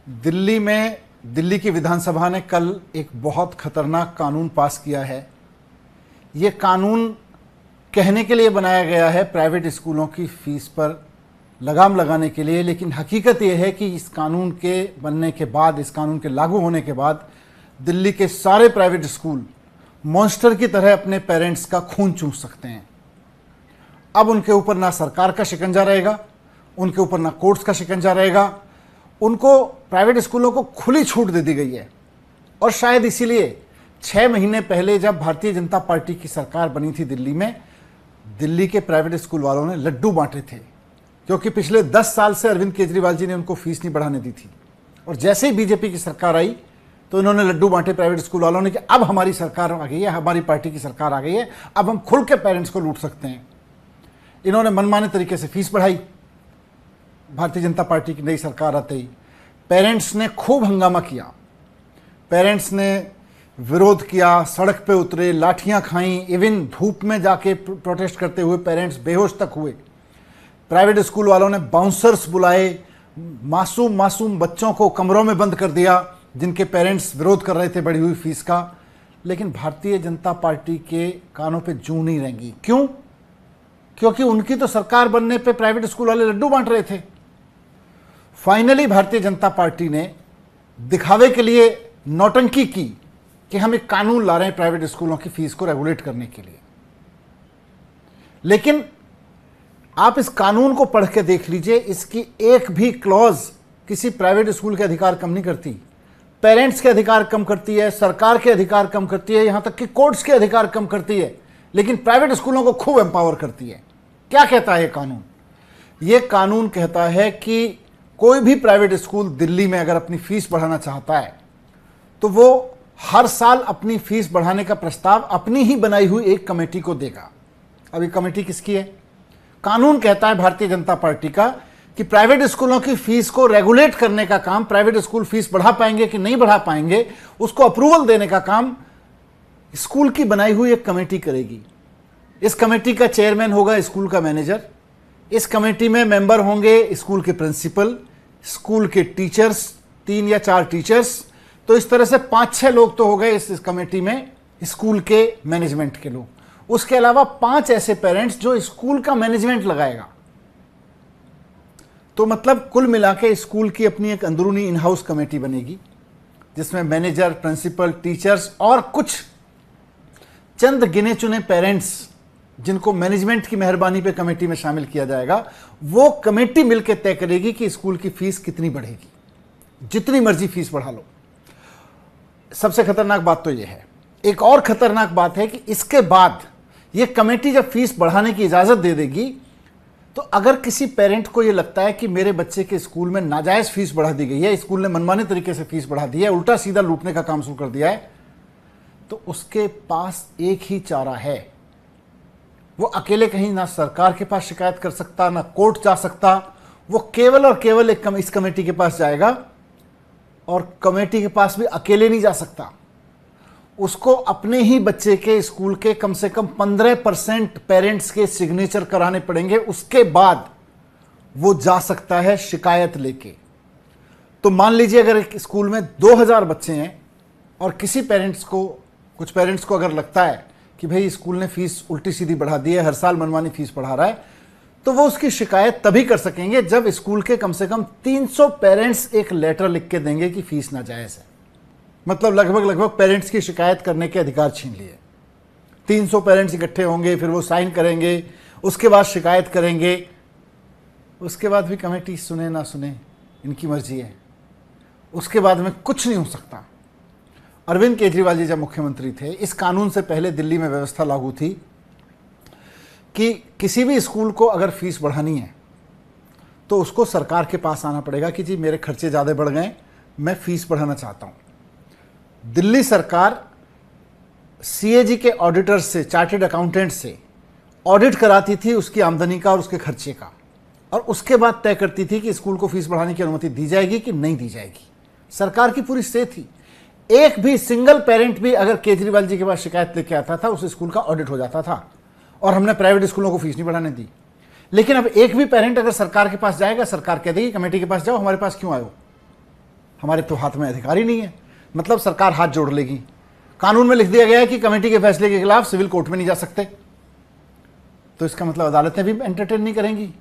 दिल्ली की विधानसभा ने कल एक बहुत खतरनाक कानून पास किया है। ये कानून कहने के लिए बनाया गया है प्राइवेट स्कूलों की फीस पर लगाम लगाने के लिए, लेकिन हकीकत ये है कि इस कानून के बनने के बाद, इस कानून के लागू होने के बाद दिल्ली के सारे प्राइवेट स्कूल मॉन्स्टर की तरह अपने पेरेंट्स का खून चूस सकते हैं। अब उनके ऊपर ना सरकार का शिकंजा रहेगा, उनके ऊपर ना कोर्ट्स का शिकंजा रहेगा। उनको प्राइवेट स्कूलों को खुली छूट दे दी गई है। और शायद इसीलिए 6 महीने पहले जब भारतीय जनता पार्टी की सरकार बनी थी दिल्ली में, दिल्ली के प्राइवेट स्कूल वालों ने लड्डू बांटे थे, क्योंकि पिछले 10 साल से अरविंद केजरीवाल जी ने उनको फीस नहीं बढ़ाने दी थी। और जैसे ही बीजेपी की सरकार आई तो इन्होंने लड्डू बांटे प्राइवेट स्कूल वालों ने कि अब हमारी सरकार आ गई है, हमारी पार्टी की सरकार आ गई है, अब हम खुल के पेरेंट्स को लूट सकते हैं। इन्होंने मनमाने तरीके से फीस बढ़ाई। भारतीय जनता पार्टी की नई सरकार आते ही पेरेंट्स ने खूब हंगामा किया, पेरेंट्स ने विरोध किया, सड़क पे उतरे, लाठियां खाई, इवन धूप में जाके प्रोटेस्ट करते हुए पेरेंट्स बेहोश तक हुए। प्राइवेट स्कूल वालों ने बाउंसर्स बुलाए, मासूम बच्चों को कमरों में बंद कर दिया जिनके पेरेंट्स विरोध कर रहे थे बढ़ी हुई फीस का। लेकिन भारतीय जनता पार्टी के कानों पे जूं नहीं रहेंगी। क्यों? क्योंकि उनकी तो सरकार बनने पे प्राइवेट स्कूल वाले लड्डू बांट रहे थे। फाइनली भारतीय जनता पार्टी ने दिखावे के लिए नौटंकी की कि हम एक कानून ला रहे हैं प्राइवेट स्कूलों की फीस को रेगुलेट करने के लिए। लेकिन आप इस कानून को पढ़ के देख लीजिए, इसकी एक भी क्लॉज किसी प्राइवेट स्कूल के अधिकार कम नहीं करती। पेरेंट्स के अधिकार कम करती है, सरकार के अधिकार कम करती है, यहां तक कि कोर्ट्स के अधिकार कम करती है, लेकिन प्राइवेट स्कूलों को खूब एम्पावर करती है। क्या कहता है ये कानून? ये कानून कहता है कि कोई भी प्राइवेट स्कूल दिल्ली में अगर अपनी फीस बढ़ाना चाहता है तो वो हर साल अपनी फीस बढ़ाने का प्रस्ताव अपनी ही बनाई हुई एक कमेटी को देगा। अब ये कमेटी किसकी है? कानून कहता है भारतीय जनता पार्टी का कि प्राइवेट स्कूलों की फीस को रेगुलेट करने का काम, प्राइवेट स्कूल फीस बढ़ा पाएंगे कि नहीं बढ़ा पाएंगे, उसको अप्रूवल देने का काम स्कूल की बनाई हुई एक कमेटी करेगी। इस कमेटी का चेयरमैन होगा स्कूल का मैनेजर। इस कमेटी में मेंबर होंगे स्कूल के प्रिंसिपल, स्कूल के टीचर्स, 3 या 4 टीचर्स। तो इस तरह से 5-6 लोग तो हो गए इस कमेटी में, स्कूल के मैनेजमेंट के लोग। उसके अलावा 5 ऐसे पेरेंट्स जो स्कूल का मैनेजमेंट लगाएगा। तो मतलब कुल मिला के स्कूल की अपनी एक अंदरूनी इन हाउस कमेटी बनेगी, जिसमें मैनेजर, प्रिंसिपल, टीचर्स और कुछ चंद गिने चुने पेरेंट्स जिनको मैनेजमेंट की मेहरबानी पे कमेटी में शामिल किया जाएगा। वो कमेटी मिलकर तय करेगी कि स्कूल की फीस कितनी बढ़ेगी। जितनी मर्जी फीस बढ़ा लो। सबसे खतरनाक बात तो यह है। एक और खतरनाक बात है कि इसके बाद यह कमेटी जब फीस बढ़ाने की इजाजत दे देगी, तो अगर किसी पेरेंट को यह लगता है कि मेरे बच्चे के स्कूल में नाजायज फीस बढ़ा दी गई है, स्कूल ने मनमाने तरीके से फीस बढ़ा दी है, उल्टा सीधा लूटने का काम शुरू कर दिया है, तो उसके पास एक ही चारा है। वो अकेले कहीं ना सरकार के पास शिकायत कर सकता, ना कोर्ट जा सकता। वो केवल और केवल इस कमेटी के पास जाएगा, और कमेटी के पास भी अकेले नहीं जा सकता। उसको अपने ही बच्चे के स्कूल के कम से कम 15% पेरेंट्स के सिग्नेचर कराने पड़ेंगे। उसके बाद वो जा सकता है शिकायत लेके। तो मान लीजिए अगर एक स्कूल में 2000 बच्चे हैं और कुछ पेरेंट्स को अगर लगता है कि भाई स्कूल ने फीस उल्टी सीधी बढ़ा दी है, हर साल मनमानी फीस बढ़ा रहा है, तो वो उसकी शिकायत तभी कर सकेंगे जब स्कूल के कम से कम 300 पेरेंट्स एक लेटर लिख के देंगे कि फीस नाजायज है। मतलब लगभग पेरेंट्स की शिकायत करने के अधिकार छीन लिए। 300 पेरेंट्स इकट्ठे होंगे, फिर वो साइन करेंगे, उसके बाद शिकायत करेंगे। उसके बाद भी कमेटी सुने ना सुने, इनकी मर्जी है। उसके बाद में कुछ नहीं हो सकता। अरविंद केजरीवाल जी जब मुख्यमंत्री थे, इस कानून से पहले दिल्ली में व्यवस्था लागू थी कि किसी भी स्कूल को अगर फीस बढ़ानी है तो उसको सरकार के पास आना पड़ेगा कि जी मेरे खर्चे ज़्यादा बढ़ गए, मैं फीस बढ़ाना चाहता हूँ। दिल्ली सरकार सीएजी के ऑडिटर से, चार्टर्ड अकाउंटेंट से ऑडिट कराती थी उसकी आमदनी का और उसके खर्चे का, और उसके बाद तय करती थी कि स्कूल को फीस बढ़ाने की अनुमति दी जाएगी कि नहीं दी जाएगी। सरकार की पूरी से थी। एक भी सिंगल पेरेंट भी अगर केजरीवाल जी के पास शिकायत लेके आता था, उस स्कूल का ऑडिट हो जाता था, और हमने प्राइवेट स्कूलों को फीस नहीं बढ़ाने दी। लेकिन अब एक भी पेरेंट अगर सरकार के पास जाएगा, सरकार कह देगी कमेटी के पास जाओ, हमारे पास क्यों आए हो, हमारे तो हाथ में अधिकार ही नहीं है। मतलब सरकार हाथ जोड़ लेगी। कानून में लिख दिया गया है कि कमेटी के फैसले के खिलाफ सिविल कोर्ट में नहीं जा सकते, तो इसका मतलब अदालतें भी एंटरटेन नहीं करेंगी।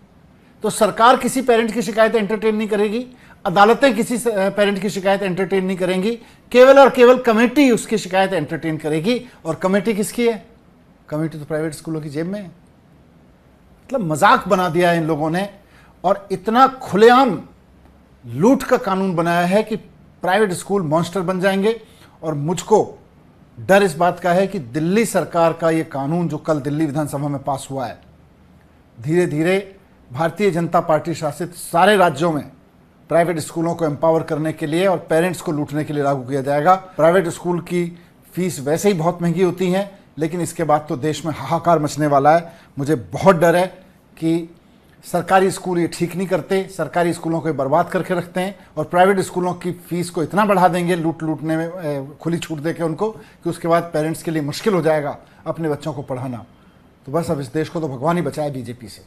तो सरकार किसी पेरेंट की शिकायत एंटरटेन नहीं करेगी, अदालतें किसी पेरेंट की शिकायत एंटरटेन नहीं करेंगी, केवल और केवल कमेटी उसकी शिकायत एंटरटेन करेगी। और कमेटी किसकी है? कमेटी तो प्राइवेट स्कूलों की जेब में है। मतलब मजाक बना दिया है इन लोगों ने, और इतना खुलेआम लूट का कानून बनाया है कि प्राइवेट स्कूल मॉन्स्टर बन जाएंगे। और मुझको डर इस बात का है कि दिल्ली सरकार का ये कानून जो कल दिल्ली विधानसभा में पास हुआ है, धीरे धीरे भारतीय जनता पार्टी शासित सारे राज्यों में प्राइवेट स्कूलों को एम्पावर करने के लिए और पेरेंट्स को लूटने के लिए लागू किया जाएगा। प्राइवेट स्कूल की फीस वैसे ही बहुत महंगी होती हैं, लेकिन इसके बाद तो देश में हाहाकार मचने वाला है। मुझे बहुत डर है कि सरकारी स्कूल ये ठीक नहीं करते, सरकारी स्कूलों को बर्बाद करके रखते हैं और प्राइवेट स्कूलों की फीस को इतना बढ़ा देंगे लूटने में, खुली छूट देके उनको, कि उसके बाद पेरेंट्स के लिए मुश्किल हो जाएगा अपने बच्चों को पढ़ाना। तो बस अब इस देश को तो भगवान ही बचाए बीजेपी से।